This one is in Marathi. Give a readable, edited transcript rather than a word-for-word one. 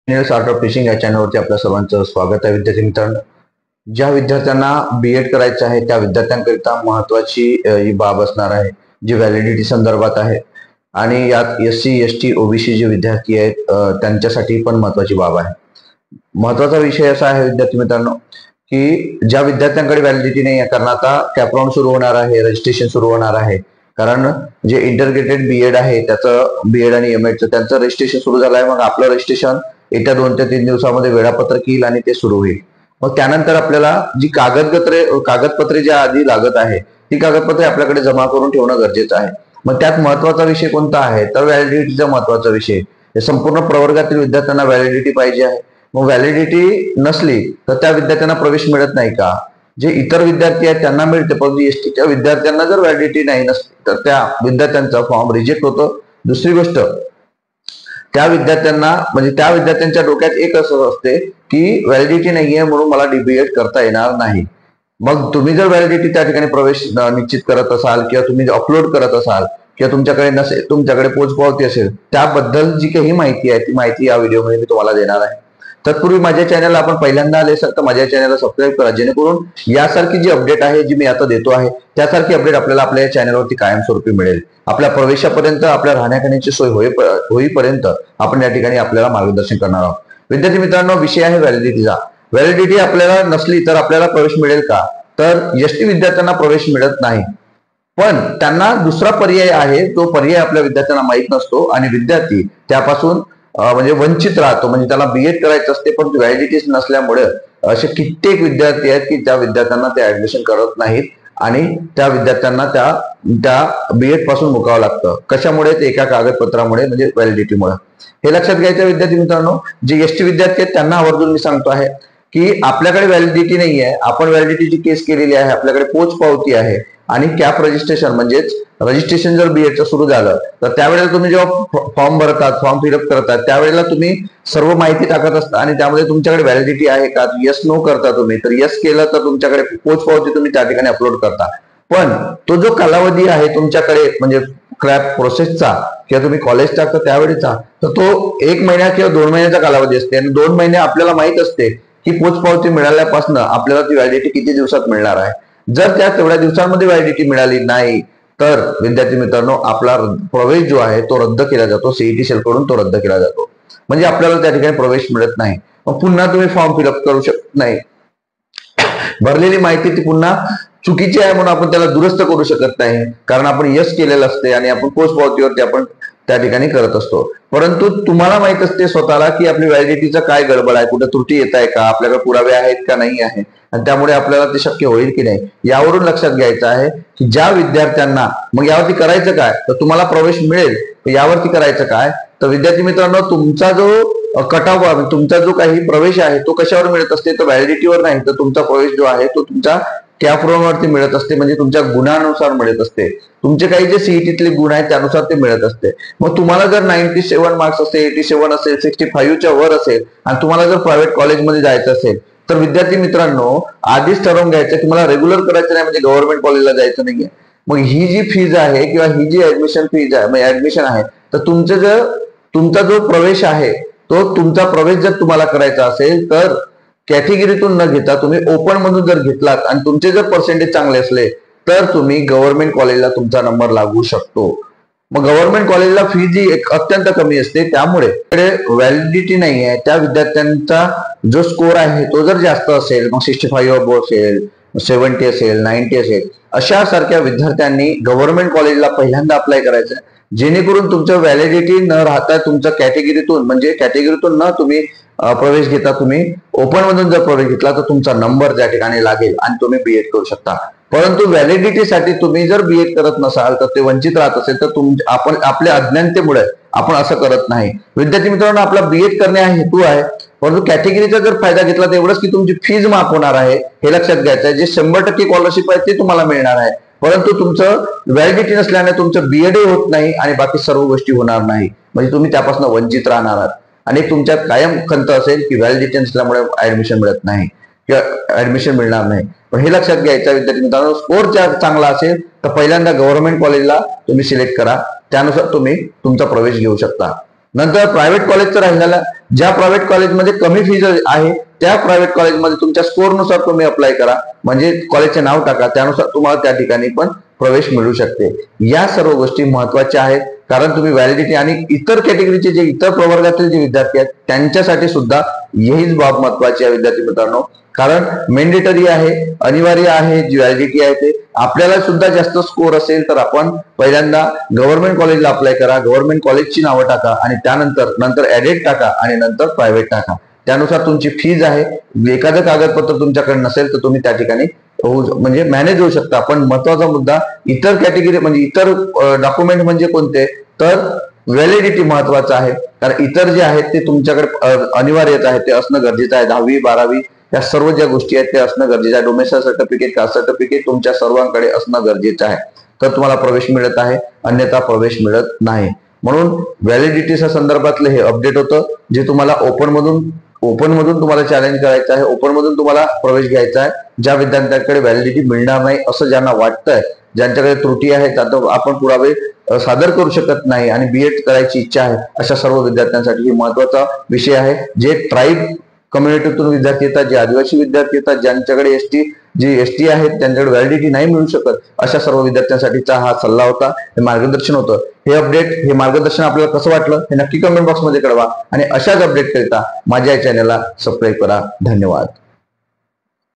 आर्ट ऑफ टीचिंग या चॅनलवरती आपल्या सर्वांचं स्वागत आहे. विद्यार्थी मित्रांनो, ज्या विद्यार्थ्यांना बीएड करायचं आहे त्या विद्यार्थ्यांकरिता महत्वाची ही बाब असणार आहे, जी व्हॅलिडिटी संदर्भात आहे. आणि यात SC ST OBC जे विद्यार्थी आहेत त्यांच्यासाठी पण महत्वाची बाब आहे. महत्वाचा विषय असा आहे विद्यार्थी मित्रांनो, की ज्या विद्यार्थ्यांकडे व्हॅलिडिटी नाही आहे, कारण आता कॅपराऊंड सुरू होणार आहे, रजिस्ट्रेशन सुरू होणार आहे. कारण जे इंटरग्रेटेड बीएड आहे त्याचं बीएड आणि एमएडचं त्यांचं रजिस्ट्रेशन सुरू झालं आहे. मग आपलं रजिस्ट्रेशन येत्या 2 ते 3 दिवसामध्ये वेळापत्रक येईल आणि ते सुरू होईल. मग त्यानंतर आपल्याला जी कागदपत्रे ज्या आधी लागत आहे ती कागदपत्रे आपल्याकडे जमा करून ठेवणं गरजेचं आहे. मग त्यात महत्वाचा विषय कोणता आहे तर व्हॅलिडिटीचा महत्वाचा विषय. हे संपूर्ण प्रवर्गातील विद्यार्थ्यांना व्हॅलिडिटी पाहिजे आहे. मग व्हॅलिडिटी नसली तर त्या विद्यार्थ्यांना प्रवेश मिळत नाही का? जे इतर विद्यार्थी आहेत त्यांना मिळते, पण एसटीच्या विद्यार्थ्यांना जर व्हॅलिडिटी नाही नसली तर त्या विद्यार्थ्यांचा फॉर्म रिजेक्ट होतो. दुसरी गोष्ट, त्या विद्यार्थ्यांना म्हणजे त्या विद्यार्थ्यांच्या डोक्यात एक असं असते की व्हॅलिडिटी नाहीये म्हणून मला डीबीएड करता येणार नाही. मग तुम्ही जर व्हॅलिडिटी त्या ठिकाणी प्रवेश निश्चित करत असाल किंवा तुम्ही अपलोड करत असाल किंवा तुमच्याकडे नसेल, तुमच्याकडे पोचपावती असेल, त्याबद्दल जी काही माहिती आहे ती माहिती या व्हिडिओमध्ये मी तुम्हाला देणार आहे. तत्पूर्वी माझ्या चॅनलला आपण पहिल्यांदा आले असाल तर माझ्या चॅनलला सबस्क्राईब करा, जेणेकरून यासारखी जी अपडेट आहे जी मी आता देतो आहे त्यासारखी अपडेट आपल्याला आपल्या चॅनलवरती कायमस्वरूपी मिळेल. आपल्या प्रवेशापर्यंत, आपल्या राहण्याखाण्याची सोय होईपर्यंत आपण या ठिकाणी आपल्याला मार्गदर्शन करणार आहोत. विद्यार्थी मित्रांनो, विषय आहे व्हॅलिडिटीचा. व्हॅलिडिटी आपल्याला नसली तर आपल्याला प्रवेश मिळेल का? तर एसटी विद्यार्थ्यांना प्रवेश मिळत नाही, पण त्यांना दुसरा पर्याय आहे. तो पर्याय आपल्या विद्यार्थ्यांना माहीत नसतो आणि विद्यार्थी त्यापासून म्हणजे वंचित राहतो. म्हणजे त्याला बीएड करायचं असते पण व्हॅलिडिटीच नसल्यामुळे असे कित्येक विद्यार्थी आहेत की त्या विद्यार्थ्यांना ते ऍडमिशन करत नाहीत आणि त्या विद्यार्थ्यांना त्या बीएड पासून मुकावं लागतं. कशामुळे? ते एका कागदपत्रामुळे, म्हणजे व्हॅलिडिटीमुळे. हे लक्षात घ्यायचं विद्यार्थी मित्रांनो. जे एसटी विद्यार्थी आहेत त्यांना आवर्जून मी सांगतो आहे की आपल्याकडे व्हॅलिडिटी नाही आहे, आपण व्हॅलिडिटीची केस केलेली आहे, आपल्याकडे पोच पावती आहे आणि कॅप रजिस्ट्रेशन म्हणजेच रजिस्ट्रेशन जर बीएडचं सुरू झालं तर त्यावेळेला तुम्ही जेव्हा फॉर्म भरतात, फॉर्म फिलअप करतात, त्यावेळेला तुम्ही सर्व माहिती टाकत असता आणि त्यामध्ये तुमच्याकडे व्हॅलिडिटी आहे का, यस नो करता तुम्ही. तर यस केलं तर तुमच्याकडे पोच पावती तुम्ही त्या ठिकाणी अपलोड करता. पण तो जो कालावधी आहे तुमच्याकडे म्हणजे क्रॅप प्रोसेसचा किंवा तुम्ही कॉलेज टाकता त्यावेळेचा, तर तो 1 महिना किंवा 2 महिन्याचा कालावधी असते आणि 2 महिने आपल्याला माहित असते की पोचपावती मिळाल्यापासून आपल्याला ती व्हॅलिडिटी किती दिवसात मिळणार आहे. जर त्या तेवढ्या दिवसांमध्ये व्हॅलिडिटी मिळाली नाही तर विद्यार्थी मित्रांनो, आपला प्रवेश जो आहे तो रद्द केला जातो. सीईटी सेल कडून तो रद्द केला जातो. म्हणजे आपल्याला त्या ठिकाणी प्रवेश मिळत नाही. मग पुन्हा तुम्ही फॉर्म फिलअप करू शकत नाही. भरलेली माहिती ती पुन्हा चुकीची आहे म्हणून आपण त्याला दुरुस्त करू शकत नाही, कारण आपण यस केलेलं असते आणि आपण पोचपावतीवरती आपण त्या ठिकाणी करत असतो. परंतु तुम्हाला माहित असते स्वतःला की आपली व्हॅलिडिटीचा काय गडबड आहे, कुठे त्रुटी येत आहे का, आपल्याकडे पुरावे आहेत का नाही आहे, आणि त्यामुळे आपल्याला ते शक्य होईल की नाही यावरून लक्षात घ्यायचं आहे की ज्या विद्यार्थ्यांना मग यावरती करायचं काय, तर तुम्हाला प्रवेश मिळेल यावरती करायचं काय. तर विद्यार्थी मित्रांनो, तुमचा जो कटाव, तुमचा जो काही प्रवेश आहे तो कशावर मिळत असते तर व्हॅलिडिटीवर नाही, तर तुमचा प्रवेश जो आहे तो तुमच्या कॅपराऊंडवरती मिळत असते. म्हणजे तुमच्या गुणानुसार मिळत असते. तुमचे काही जे सीईटीतले गुण आहेत त्यानुसार ते मिळत असते. मग तुम्हाला जर 97 मार्क्स असेल, 87 असेल, 65च्या वर असेल आणि तुम्हाला जर प्रायव्हेट कॉलेजमध्ये जायचं असेल तर विद्यार्थी मित्रांनो, आधीच ठरवून घ्यायचं की मला रेग्युलर करायचं नाही, म्हणजे गव्हर्नमेंट कॉलेजला जायचं नाहीये. मग ही जी फीज आहे किंवा ही जी ऍडमिशन फीज आहे, म्हणजे ऍडमिशन आहे, तर तुमचा जो प्रवेश आहे तो तुमचा प्रवेश जर तुम्हाला करायचा असेल तर कॅटेगरीतून न घेता तुम्ही ओपन मधून जर घेतलात आणि तुमचे जर पर्सेंटेज चांगले असले तर तुम्ही गव्हर्नमेंट कॉलेजला तुमचा नंबर लागू शकतो. मग गव्हर्नमेंट कॉलेजला फी जी अत्यंत कमी असते, त्यामुळे व्हॅलिडिटी नाही आहे त्या विद्यार्थ्यांचा जो स्कोर आहे तो जर जास्त असेल, मग 65 अबोव असेल, 70 असेल, 90 असेल, अशा सारख्या विद्यार्थ्यांनी गव्हर्नमेंट कॉलेजला पहिल्यांदा अप्लाय करायचं, जेणेकरून तुमचं व्हॅलिडिटी न राहता तुमच्या कॅटेगरीतून, म्हणजे कॅटेगरीतून न तुम्ही प्रवेश घेता, तुम्ही ओपन मधून जर प्रवेश घेतला तर तुमचा नंबर त्या ठिकाणी लागेल आणि तुम्ही बीएड करू शकता. परंतु व्हॅलिडिटीसाठी तुम्ही जर बीएड करत नसाल तर ते वंचित राहत असेल तर आपण आपल्या अज्ञानतेमुळे आपण असं करत नाही. विद्यार्थी मित्रांनो, आपला बीएड करणे हा हेतू आहे, परंतु कॅटेगरीचा जर फायदा घेतला तर एवढंच की तुमची फीज माफ होणार आहे. हे लक्षात घ्यायचं आहे. जे 100% स्कॉलरशिप आहे ते तुम्हाला मिळणार आहे, परंतु तुमचं व्हॅलिडिटी नसल्याने तुमचं बीएड होत नाही आणि बाकी सर्व गोष्टी होणार नाही. म्हणजे तुम्ही त्यापासून वंचित राहणार आहात. आणि तुमच्यात कायम खंत असेल की व्हॅलिडिटी नसल्यामुळे ऍडमिशन मिळत नाही किंवा ऍडमिशन मिळणार नाही. पण हे लक्षात घ्यायचं विद्यार्थी मित्रांनो, स्कोर चांगला असेल तर पहिल्यांदा गव्हर्नमेंट कॉलेजला तुम्ही सिलेक्ट करा, त्यानुसार तुम्ही तुमचा प्रवेश घेऊ शकता. नंतर प्रायव्हेट कॉलेजचं राहिलेलं, ज्या प्रायव्हेट कॉलेजमध्ये कमी फीज आहे त्या प्रायव्हेट कॉलेजमध्ये तुमच्या स्कोरनुसार तुम्ही अप्लाय करा, म्हणजे कॉलेजचे नाव टाका, त्यानुसार तुम्हाला त्या ठिकाणी पण प्रवेश मिळू शकते. या सर्व गोष्टी महत्वाच्या आहेत, कारण तुम्ही व्हॅलिडिटी आणि इतर कॅटेगरीचे जे इतर प्रवर्गातील जे विद्यार्थी आहेत त्यांच्यासाठी सुद्धा हीच बाब महत्वाची आहे विद्यार्थी मित्रांनो. कारण मेंडेटरी आहे, अनिवार्य आहे, जी व्हॅलिडिटी आहे ते आपल्याला सुद्धा जास्त स्कोर असेल तर आपण पहिल्यांदा गव्हर्नमेंट कॉलेजला अप्लाय करा, गव्हर्नमेंट कॉलेजची नावं टाका आणि त्यानंतर ऍडेड टाका आणि नंतर प्रायव्हेट टाका. त्यानुसार तुमची फीज आहे. एखादं कागदपत्र तुमच्याकडे नसेल तर तुम्ही त्या ठिकाणी म्हणजे मॅनेज होऊ शकता. पण महत्वाचा मुद्दा इतर कॅटेगरी म्हणजे इतर डॉक्युमेंट म्हणजे कोणते, तर व्हॅलिडिटी महत्वाचं आहे. कारण इतर जे आहेत ते तुमच्याकडे अनिवार्यता आहे, ते असणं गरजेचं आहे. 10वी 12वी या सर्व ज्या गोष्टी आहेत ते असणं गरजेचं आहे. डोमेस्टिक सर्टिफिकेट, कास्ट सर्टिफिकेट तुमच्या सर्वांकडे असणं गरजेचं आहे, तर तुम्हाला प्रवेश मिळत आहे, अन्यथा प्रवेश मिळत नाही. म्हणून व्हॅलिडिटीच्या संदर्भातलं हे अपडेट होतं, जे तुम्हाला ओपन मधून तुम्हाला चॅलेंज करायचं आहे, ओपन मधून तुम्हाला प्रवेश घ्यायचा आहे. ज्या विद्यार्थ्यांकडे व्हॅलिडिटी मिळणार नाही असं ज्यांना वाटतंय, ज्यांच्याकडे त्रुटी आहे, त्यात आपण पुरावे सादर करू शकत नाही आणि बीएड करायची इच्छा आहे, अशा सर्व विद्यार्थ्यांसाठी ही महत्वाचा विषय आहे. जे ट्राईब कम्युनिटीतून विद्यार्थी येतात, जे आदिवासी विद्यार्थी येतात, ज्यांच्याकडे एसटी आहेत, त्यांच्याकडे व्हॅलिडिटी नाही मिळू शकत, अशा सर्व विद्यार्थ्यांसाठीचा हा सल्ला होता, हे मार्गदर्शन होतं. हे अपडेट, हे मार्गदर्शन आपल्याला कसं वाटलं हे नक्की कमेंट बॉक्समध्ये कळवा आणि अशाच अपडेट करिता माझ्या चॅनलला सबस्क्राईब करा. धन्यवाद.